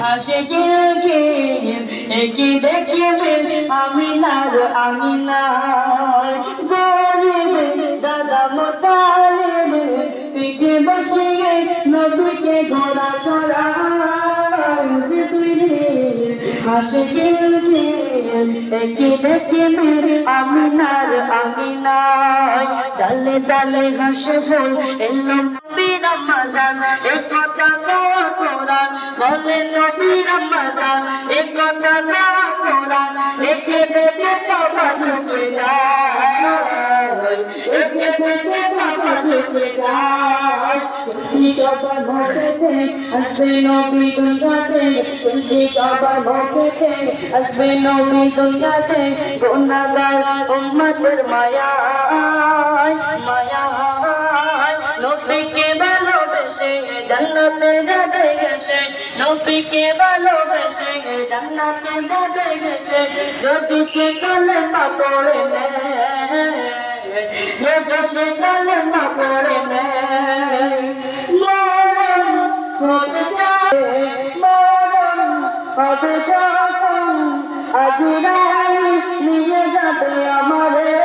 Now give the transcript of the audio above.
আশিককে একে দেখবে আমিনার আমিনার গরিব দাদা মোতালেব পিঠে বসিয়ে নবীকে ঘোড়া চড়ায় আশিককে একে দেখবে আমিনার আমিনার ডালে ডালে ঘাসে ফুল এলো নবীর রমজান এই কথা গাওয়া কোরআন বলে নবীর রমজান এই কথা গাওয়া কোরআন একে দেখে বাবা ছুটে যায় একে দেখে বাবা ছুটে যায় সবার ভক্তে আসবে নবী দুনিয়াতে সবার ভক্তে আসবে নবী দুনিয়াতে গুনাহগার উম্মতের মায়া মায়া নবীকে ভালোবেসে জান্নাতে যাবে গেছে নবীকে ভালোবেসে জান্নাতে যাবে গেছে যদি সে কালেমা পড়ে নেয় যদি সে কালেমা পড়ে নেয় মরণ হবে যখন আজরাইল নিয়ে যাবে আমারে